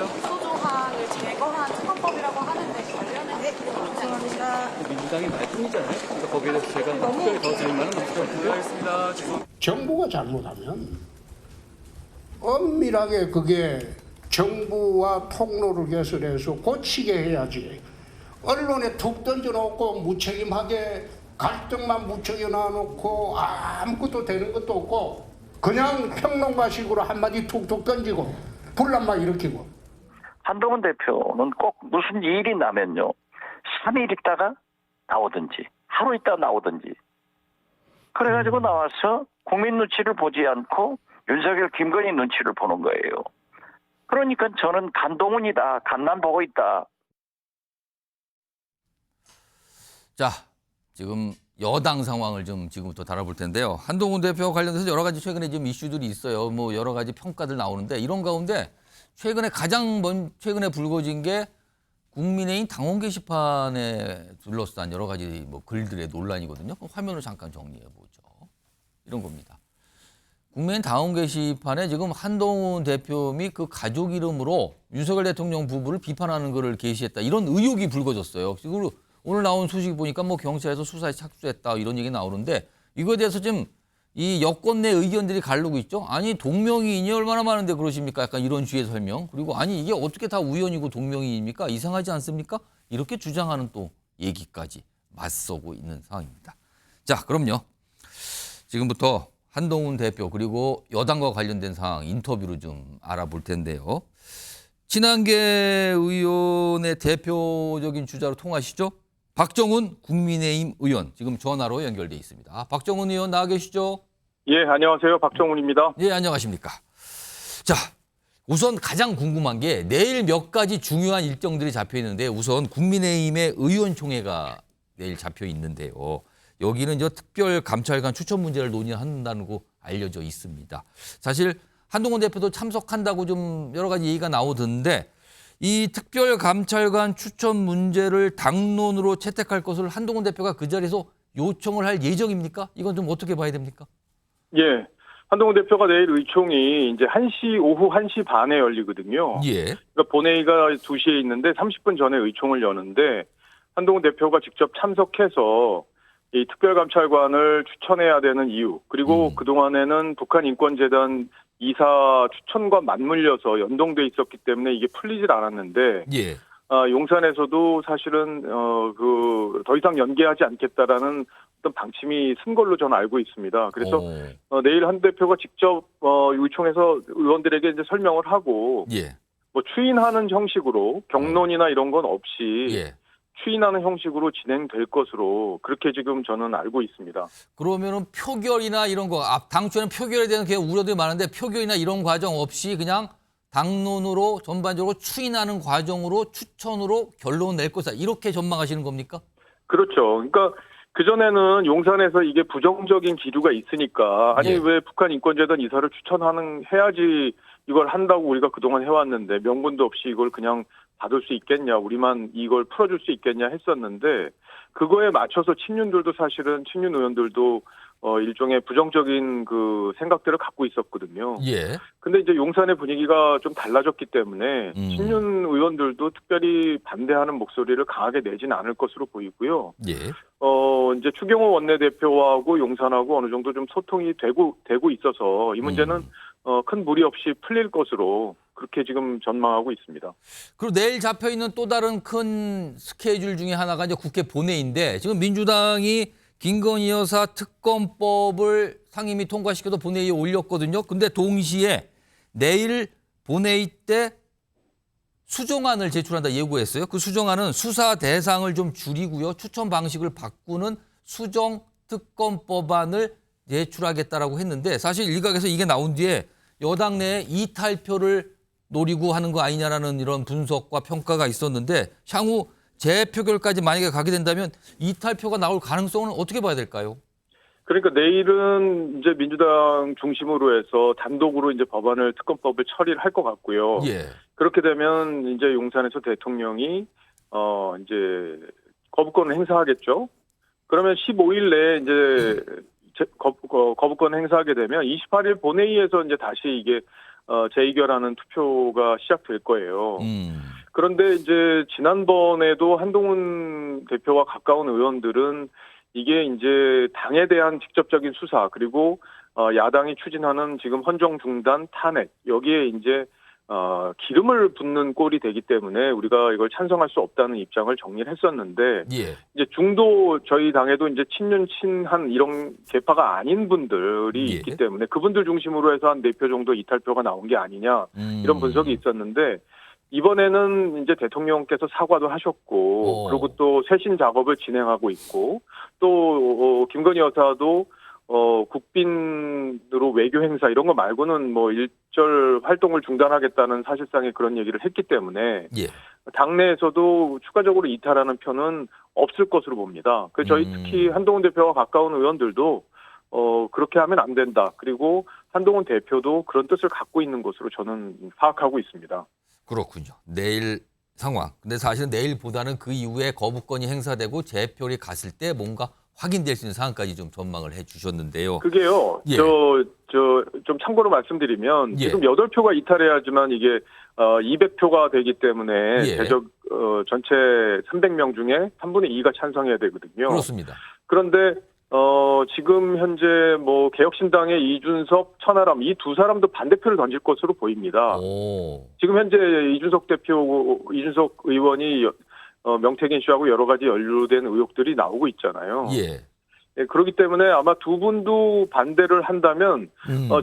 소조항을 제거한 특검법이라고 하는데 관련해 죄송합니다. 민주당이 말뿐이잖아요. 그러니까 거기에 대해서 제가 특별히 더 드릴 말은 없을 것 같은데. 알겠습니다. 정부가 잘못하면 엄밀하게 그게 정부와 통로를 개설해서 고치게 해야지. 언론에 툭 던져놓고 무책임하게 갈등만 무척이 놔놓고 아무것도 되는 것도 없고 그냥 평론가식으로 한마디 툭툭 던지고 분란만 일으키고. 한동훈 대표는 꼭 무슨 일이 나면요, 3일 있다가 나오든지 하루 있다가 나오든지 그래가지고 나와서 국민 눈치를 보지 않고 윤석열, 김건희 눈치를 보는 거예요. 그러니까 저는 간동훈이다, 간만 보고 있다. 자, 지금 여당 상황을 좀 지금부터 다뤄볼 텐데요. 한동훈 대표 관련해서 여러 가지 최근에 지금 이슈들이 있어요. 뭐 여러 가지 평가들 나오는데 이런 가운데 최근에 최근에 불거진 게 국민의힘 당원 게시판에 둘러싼 여러 가지 뭐 글들의 논란이거든요. 화면을 잠깐 정리해 보죠. 이런 겁니다. 국민의힘 당원 게시판에 지금 한동훈 대표 및 그 가족 이름으로 윤석열 대통령 부부를 비판하는 글을 게시했다. 이런 의혹이 불거졌어요. 그리고 오늘 나온 소식 보니까 뭐 경찰에서 수사에 착수했다 이런 얘기 나오는데 이거에 대해서 지금 이 여권 내 의견들이 갈르고 있죠. 아니 동명이인이 얼마나 많은데 그러십니까? 약간 이런 주의 설명. 그리고 아니 이게 어떻게 다 우연이고 동명이인입니까? 이상하지 않습니까? 이렇게 주장하는 또 얘기까지 맞서고 있는 상황입니다. 자, 그럼요. 지금부터 한동훈 대표 그리고 여당과 관련된 상황 인터뷰로 좀 알아볼 텐데요. 친한계 의원의 대표적인 주자로 통하시죠? 박정훈 국민의힘 의원 지금 전화로 연결돼 있습니다. 박정훈 의원 나와 계시죠? 예, 안녕하세요. 박정훈입니다. 예, 안녕하십니까. 자, 우선 가장 궁금한 게 내일 몇 가지 중요한 일정들이 잡혀 있는데 우선 국민의힘의 의원총회가 내일 잡혀 있는데요. 여기는 저 특별감찰관 추천 문제를 논의한다는 거 알려져 있습니다. 사실 한동훈 대표도 참석한다고 좀 여러 가지 얘기가 나오던데 이 특별감찰관 추천 문제를 당론으로 채택할 것을 한동훈 대표가 그 자리에서 요청을 할 예정입니까? 이건 좀 어떻게 봐야 됩니까? 예. 한동훈 대표가 내일 의총이 이제 오후 1시 반에 열리거든요. 예. 그러니까 본회의가 2시에 있는데 30분 전에 의총을 여는데 한동훈 대표가 직접 참석해서 이 특별감찰관을 추천해야 되는 이유, 그리고 그동안에는 북한인권재단 이사 추천과 맞물려서 연동돼 있었기 때문에 이게 풀리질 않았는데, 예. 용산에서도 사실은 더 이상 연계하지 않겠다라는 어떤 방침이 쓴 걸로 저는 알고 있습니다. 그래서 내일 한 대표가 직접 의총에서 의원들에게 이제 설명을 하고, 예. 뭐 추인하는 형식으로 경론이나 이런 건 없이. 예. 추인하는 형식으로 진행될 것으로 그렇게 지금 저는 알고 있습니다. 그러면은 표결이나 이런 거, 당초에는 표결에 대한 우려들이 많은데 표결이나 이런 과정 없이 그냥 당론으로 전반적으로 추인하는 과정으로 추천으로 결론을 낼 것이다. 이렇게 전망하시는 겁니까? 그렇죠. 그러니까 그전에는 용산에서 이게 부정적인 기류가 있으니까 아니 예. 왜 북한인권재단 이사를 해야지 이걸 한다고 우리가 그동안 해왔는데 명분도 없이 이걸 그냥 받을 수 있겠냐, 우리만 이걸 풀어줄 수 있겠냐 했었는데 그거에 맞춰서 친윤 의원들도 일종의 부정적인 그 생각들을 갖고 있었거든요. 예. 근데 이제 용산의 분위기가 좀 달라졌기 때문에 친윤 의원들도 특별히 반대하는 목소리를 강하게 내지는 않을 것으로 보이고요. 예. 이제 추경호 원내대표하고 용산하고 어느 정도 좀 소통이 되고 있어서 이 문제는 큰 무리 없이 풀릴 것으로 그렇게 지금 전망하고 있습니다. 그리고 내일 잡혀 있는 또 다른 큰 스케줄 중에 하나가 이제 국회 본회의인데 지금 민주당이 김건희 여사 특검법을 상임위 통과시켜서 본회의에 올렸거든요. 근데 동시에 내일 본회의 때 수정안을 제출한다 예고했어요. 그 수정안은 수사 대상을 좀 줄이고요. 추천 방식을 바꾸는 수정 특검법안을 제출하겠다라고 했는데 사실 일각에서 이게 나온 뒤에 여당 내에 이탈표를 노리고 하는 거 아니냐라는 이런 분석과 평가가 있었는데 향후 재표결까지 만약에 가게 된다면 이탈표가 나올 가능성은 어떻게 봐야 될까요? 그러니까 내일은 이제 민주당 중심으로 해서 단독으로 이제 특검법을 처리를 할 것 같고요. 예. 그렇게 되면 이제 용산에서 대통령이 이제 거부권을 행사하겠죠. 그러면 15일 내에 이제 거부권 행사하게 되면 28일 본회의에서 이제 다시 이게 재의결하는 투표가 시작될 거예요. 음. 그런데 이제 지난번에도 한동훈 대표와 가까운 의원들은 이게 이제 당에 대한 직접적인 수사 그리고 야당이 추진하는 지금 헌정 중단 탄핵 여기에 이제 기름을 붓는 꼴이 되기 때문에 우리가 이걸 찬성할 수 없다는 입장을 정리를 했었는데 예. 이제 중도 저희 당에도 이제 친윤 친한 이런 계파가 아닌 분들이 예. 있기 때문에 그분들 중심으로 해서 한 4표 정도 이탈표가 나온 게 아니냐 이런 분석이 있었는데 이번에는 이제 대통령께서 사과도 하셨고 그리고 또 쇄신 작업을 진행하고 있고 또 김건희 여사도 국빈으로 외교 행사 이런 거 말고는 뭐 일절 활동을 중단하겠다는 사실상의 그런 얘기를 했기 때문에 예. 당내에서도 추가적으로 이탈하는 표는 없을 것으로 봅니다. 그 저희 특히 한동훈 대표와 가까운 의원들도 그렇게 하면 안 된다. 그리고 한동훈 대표도 그런 뜻을 갖고 있는 것으로 저는 파악하고 있습니다. 그렇군요. 내일 상황. 근데 사실은 내일보다는 그 이후에 거부권이 행사되고 재표를 갔을 때 뭔가 확인될 수 있는 상황까지 좀 전망을 해 주셨는데요. 그게요. 예. 좀 참고로 말씀드리면 예. 지금 8표가 이탈해야지만 이게 200표가 되기 때문에 예. 전체 300명 중에 3분의 2가 찬성해야 되거든요. 그렇습니다. 그런데 지금 현재 뭐 개혁신당의 이준석, 천하람 이 두 사람도 반대표를 던질 것으로 보입니다. 오. 지금 현재 이준석 의원이 명태균 씨하고 여러 가지 연루된 의혹들이 나오고 있잖아요. 예. 예, 그렇기 때문에 아마 두 분도 반대를 한다면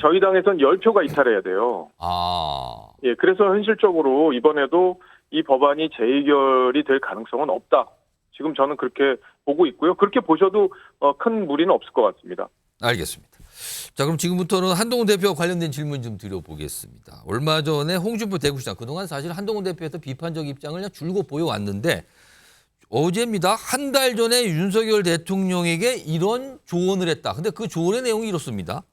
저희 당에선 10표가 이탈해야 돼요. 아. 예, 그래서 현실적으로 이번에도 이 법안이 재의결이 될 가능성은 없다. 지금 저는 그렇게 보고 있고요. 그렇게 보셔도 큰 무리는 없을 것 같습니다. 알겠습니다. 자, 그럼 지금부터는 한동훈 대표와 관련된 질문 좀 드려보겠습니다. 얼마 전에 홍준표 대구시장, 그동안 사실 한동훈 대표에서 비판적 입장을 그냥 줄곧 보여왔는데 어제입니다. 한 달 전에 윤석열 대통령에게 이런 조언을 했다. 근데 그 조언의 내용이 이렇습니다.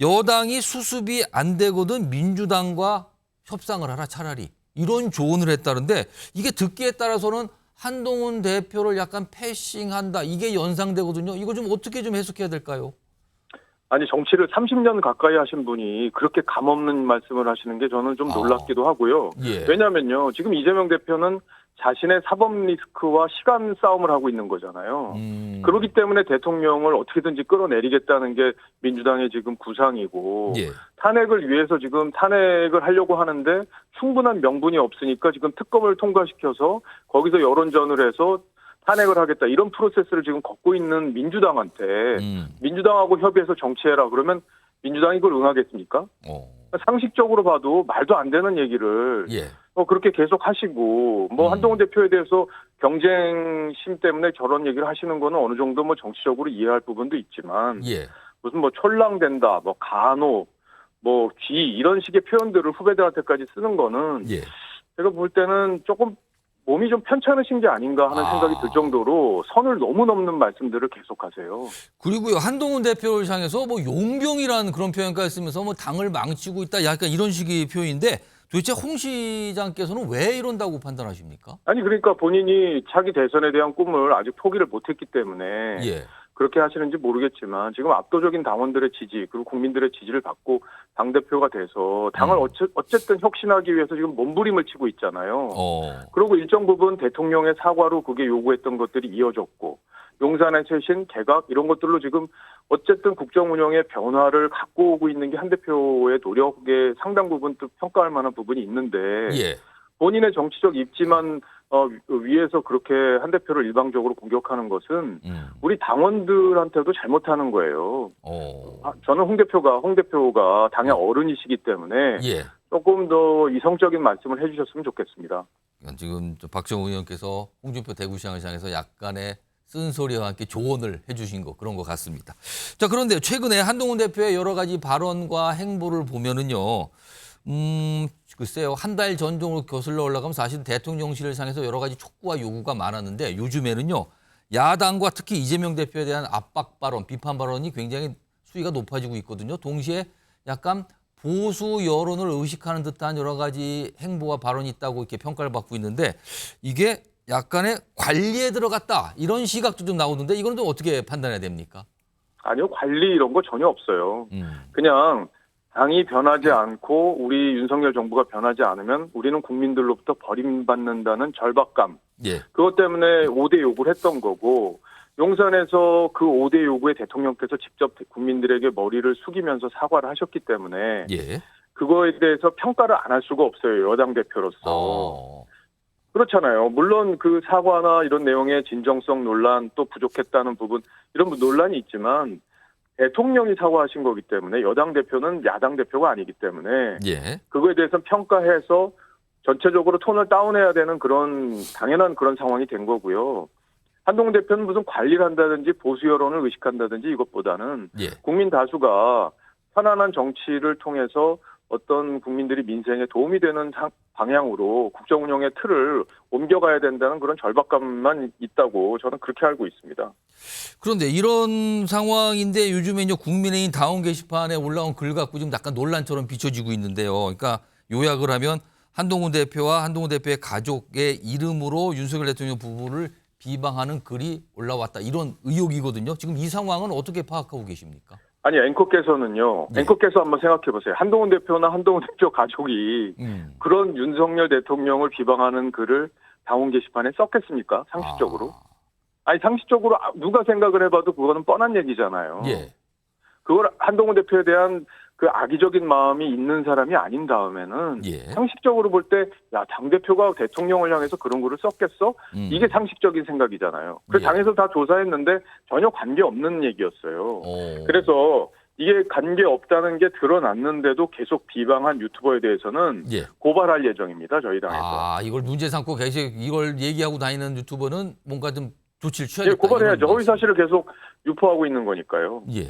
여당이 수습이 안 되거든 민주당과 협상을 하라 차라리. 이런 조언을 했다는데 이게 듣기에 따라서는 한동훈 대표를 약간 패싱한다. 이게 연상되거든요. 이거 좀 어떻게 좀 해석해야 될까요? 아니 정치를 30년 가까이 하신 분이 그렇게 감없는 말씀을 하시는 게 저는 좀 놀랍기도 하고요. 예. 왜냐하면요. 지금 이재명 대표는 자신의 사법 리스크와 시간 싸움을 하고 있는 거잖아요. 그렇기 때문에 대통령을 어떻게든지 끌어내리겠다는 게 민주당의 지금 구상이고 예. 탄핵을 위해서 지금 탄핵을 하려고 하는데 충분한 명분이 없으니까 지금 특검을 통과시켜서 거기서 여론전을 해서 탄핵을 하겠다 이런 프로세스를 지금 걷고 있는 민주당한테 민주당하고 협의해서 정치해라 그러면 민주당이 그걸 응하겠습니까? 상식적으로 봐도 말도 안 되는 얘기를 예. 그렇게 계속 하시고 뭐 한동훈 대표에 대해서 경쟁심 때문에 저런 얘기를 하시는 거는 어느 정도 뭐 정치적으로 이해할 부분도 있지만 예. 무슨 뭐 촐랑된다, 뭐 간호, 뭐 귀 이런 식의 표현들을 후배들한테까지 쓰는 거는 예. 제가 볼 때는 조금 몸이 좀 편찮으신 게 아닌가 하는 생각이 들 정도로 선을 너무 넘는 말씀들을 계속하세요. 그리고요 한동훈 대표를 향해서 뭐 용병이라는 그런 표현까지 쓰면서 뭐 당을 망치고 있다 약간 이런 식의 표현인데 도대체 홍 시장께서는 왜 이런다고 판단하십니까? 아니 그러니까 본인이 차기 대선에 대한 꿈을 아직 포기를 못했기 때문에 예. 그렇게 하시는지 모르겠지만 지금 압도적인 당원들의 지지 그리고 국민들의 지지를 받고 당대표가 돼서 당을 어쨌든 혁신하기 위해서 지금 몸부림을 치고 있잖아요. 그리고 일정 부분 대통령의 사과로 그게 요구했던 것들이 이어졌고 용산의 쇄신, 개각 이런 것들로 지금 어쨌든 국정 운영의 변화를 갖고 오고 있는 게 한 대표의 노력에 상당 부분 또 평가할 만한 부분이 있는데 예. 본인의 정치적 입지만 위에서 그렇게 한 대표를 일방적으로 공격하는 것은 우리 당원들한테도 잘못하는 거예요. 저는 홍 대표가 당의 어른이시기 때문에 예. 조금 더 이성적인 말씀을 해주셨으면 좋겠습니다. 지금 박정우 의원께서 홍준표 대구시장을 향해서 약간의 쓴소리와 함께 조언을 해주신 거 그런 것 같습니다. 자 그런데 최근에 한동훈 대표의 여러 가지 발언과 행보를 보면은요. 글쎄요. 한 달 전정으로 거슬러 올라가면 사실 대통령실을 향해서 여러 가지 촉구와 요구가 많았는데 요즘에는요. 야당과 특히 이재명 대표에 대한 압박 발언, 비판 발언이 굉장히 수위가 높아지고 있거든요. 동시에 약간 보수 여론을 의식하는 듯한 여러 가지 행보와 발언이 있다고 이렇게 평가를 받고 있는데 이게 약간의 관리에 들어갔다. 이런 시각도 좀 나오는데 이건 좀 어떻게 판단해야 됩니까? 아니요. 관리 이런 거 전혀 없어요. 그냥 당이 변하지 않고 우리 윤석열 정부가 변하지 않으면 우리는 국민들로부터 버림받는다는 절박감. 예. 그것 때문에 5대 요구를 했던 거고 용산에서 그 5대 요구에 대통령께서 직접 국민들에게 머리를 숙이면서 사과를 하셨기 때문에 예. 그거에 대해서 평가를 안 할 수가 없어요. 여당 대표로서. 그렇잖아요. 물론 그 사과나 이런 내용의 진정성 논란 또 부족했다는 부분 이런 논란이 있지만 대통령이 사과하신 거기 때문에 여당 대표는 야당 대표가 아니기 때문에 예. 그거에 대해서 평가해서 전체적으로 톤을 다운해야 되는 그런 당연한 그런 상황이 된 거고요. 한동훈 대표는 무슨 관리를 한다든지 보수 여론을 의식한다든지 이것보다는 예. 국민 다수가 편안한 정치를 통해서 어떤 국민들이 민생에 도움이 되는 방향으로 국정 운영의 틀을 옮겨가야 된다는 그런 절박감만 있다고 저는 그렇게 알고 있습니다. 그런데 이런 상황인데 요즘에 이제 국민의힘 다운 게시판에 올라온 글 갖고 지금 약간 논란처럼 비춰지고 있는데요. 그러니까 요약을 하면 한동훈 대표와 한동훈 대표의 가족의 이름으로 윤석열 대통령 부부를 비방하는 글이 올라왔다. 이런 의혹이거든요. 지금 이 상황은 어떻게 파악하고 계십니까? 아니 앵커께서는요. 네. 앵커께서 한번 생각해 보세요. 한동훈 대표나 한동훈 대표 가족이 그런 윤석열 대통령을 비방하는 글을 당원 게시판에 썼겠습니까? 상식적으로. 아니 상식적으로 누가 생각을 해봐도 그거는 뻔한 얘기잖아요. 예. 그걸 한동훈 대표에 대한 그 악의적인 마음이 있는 사람이 아닌 다음에는 예. 상식적으로 볼 때 야, 당대표가 대통령을 향해서 그런 글을 썼겠어? 이게 상식적인 생각이잖아요. 그래서 예. 당에서 다 조사했는데 전혀 관계없는 얘기였어요. 오. 그래서 이게 관계없다는 게 드러났는데도 계속 비방한 유튜버에 대해서는 예. 고발할 예정입니다. 저희 당에서. 아, 이걸 문제 삼고 계속 이걸 얘기하고 다니는 유튜버는 뭔가 좀 조치를 예, 취하겠다. 고발해야죠. 이런 허위 사실을 계속 유포하고 있는 거니까요. 예.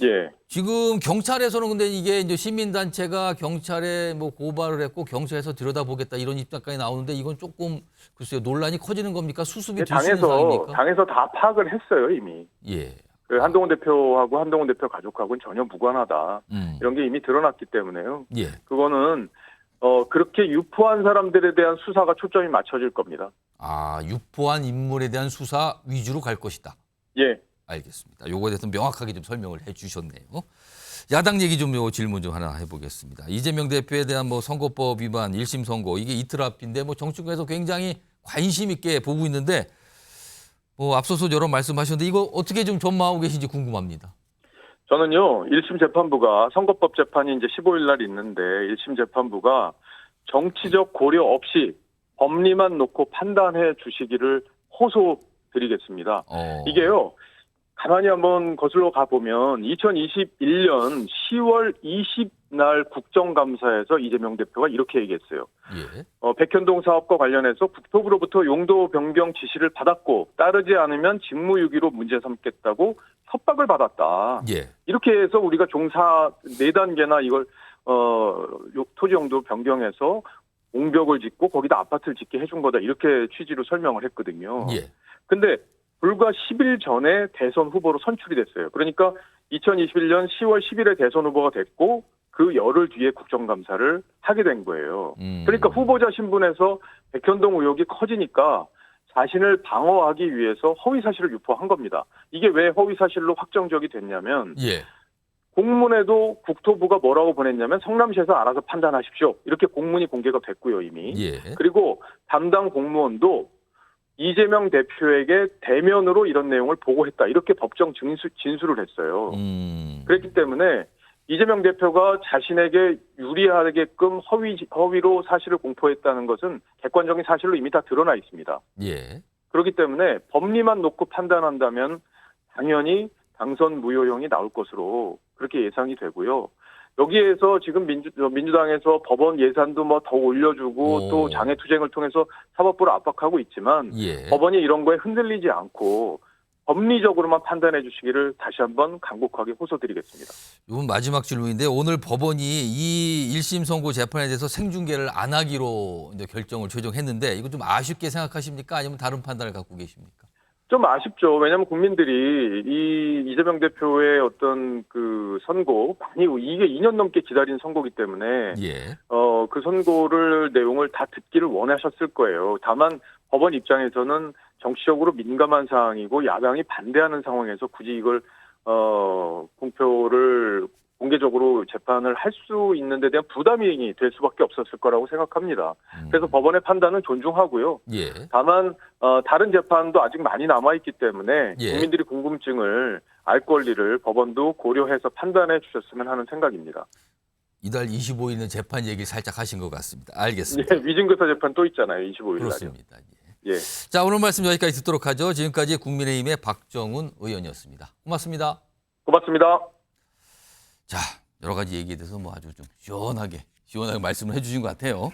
예. 지금 경찰에서는 근데 이게 이제 시민단체가 경찰에 뭐 고발을 했고 경찰에서 들여다보겠다 이런 입장까지 나오는데 이건 조금 글쎄요 논란이 커지는 겁니까? 수습이 될 수 있는 상황입니까? 당에서 다 파악을 했어요 이미. 예. 그 한동훈 대표하고 한동훈 대표 가족하고는 전혀 무관하다. 이런 게 이미 드러났기 때문에요. 예. 그거는 그렇게 유포한 사람들에 대한 수사가 초점이 맞춰질 겁니다. 아, 유포한 인물에 대한 수사 위주로 갈 것이다. 예. 알겠습니다. 요거에 대해서 명확하게 좀 설명을 해 주셨네요. 야당 얘기 좀 질문 좀 하나 해보겠습니다. 이재명 대표에 대한 뭐 선거법 위반 1심 선고 이게 이틀 앞인데 뭐 정치권에서 굉장히 관심 있게 보고 있는데 뭐 앞서서 여러 말씀하셨는데 이거 어떻게 좀 전망하고 계신지 궁금합니다. 저는요 1심 재판부가 선거법 재판이 이제 15일 날 있는데 1심 재판부가 정치적 고려 없이 법리만 놓고 판단해 주시기를 호소드리겠습니다. 이게요. 가만히 한번 거슬러 가보면 2021년 10월 20날 국정감사에서 이재명 대표가 이렇게 얘기했어요. 예. 백현동 사업과 관련해서 국토부로부터 용도 변경 지시를 받았고 따르지 않으면 직무유기로 문제 삼겠다고 협박을 받았다. 예. 이렇게 해서 우리가 종사 4단계나 이걸 토지 용도 변경해서 옹벽을 짓고 거기다 아파트를 짓게 해준 거다. 이렇게 취지로 설명을 했거든요. 예. 근데 불과 10일 전에 대선 후보로 선출이 됐어요. 그러니까 2021년 10월 10일에 대선 후보가 됐고 그 열흘 뒤에 국정감사를 하게 된 거예요. 그러니까 후보자 신분에서 백현동 의혹이 커지니까 자신을 방어하기 위해서 허위사실을 유포한 겁니다. 이게 왜 허위사실로 확정적이 됐냐면 예. 공문에도 국토부가 뭐라고 보냈냐면 성남시에서 알아서 판단하십시오. 이렇게 공문이 공개가 됐고요 이미. 예. 그리고 담당 공무원도 이재명 대표에게 대면으로 이런 내용을 보고했다. 이렇게 법정 진술을 했어요. 그렇기 때문에 이재명 대표가 자신에게 유리하게끔 허위로 사실을 공포했다는 것은 객관적인 사실로 이미 다 드러나 있습니다. 예. 그렇기 때문에 법리만 놓고 판단한다면 당연히 당선 무효형이 나올 것으로 그렇게 예상이 되고요. 여기에서 지금 민주당에서 법원 예산도 뭐 더 올려주고 또 장애투쟁을 통해서 사법부를 압박하고 있지만 예. 법원이 이런 거에 흔들리지 않고 법리적으로만 판단해 주시기를 다시 한번 간곡하게 호소드리겠습니다. 이건 마지막 질문인데 오늘 법원이 이 1심 선고 재판에 대해서 생중계를 안 하기로 이제 결정을 최종했는데 이거 좀 아쉽게 생각하십니까? 아니면 다른 판단을 갖고 계십니까? 좀 아쉽죠. 왜냐하면 국민들이 이 이재명 대표의 어떤 그 선고 이게 2년 넘게 기다린 선고기 때문에 예. 그 선고를 내용을 다 듣기를 원하셨을 거예요. 다만 법원 입장에서는 정치적으로 민감한 사항이고 야당이 반대하는 상황에서 굳이 이걸 공표를 공개적으로 재판을 할 수 있는 데 대한 부담이 될 수밖에 없었을 거라고 생각합니다. 그래서 법원의 판단은 존중하고요. 예. 다만 다른 재판도 아직 많이 남아있기 때문에 예. 국민들이 궁금증을 알 권리를 법원도 고려해서 판단해 주셨으면 하는 생각입니다. 이달 25일은 재판 얘기 살짝 하신 것 같습니다. 알겠습니다. 예, 위증교사 재판 또 있잖아요. 25일 날요. 그렇습니다. 예. 예. 자, 오늘 말씀 여기까지 듣도록 하죠. 지금까지 국민의힘의 박정훈 의원이었습니다. 고맙습니다. 고맙습니다. 자, 여러 가지 얘기에 대해서 뭐 아주 좀 시원하게 말씀을 해주신 것 같아요.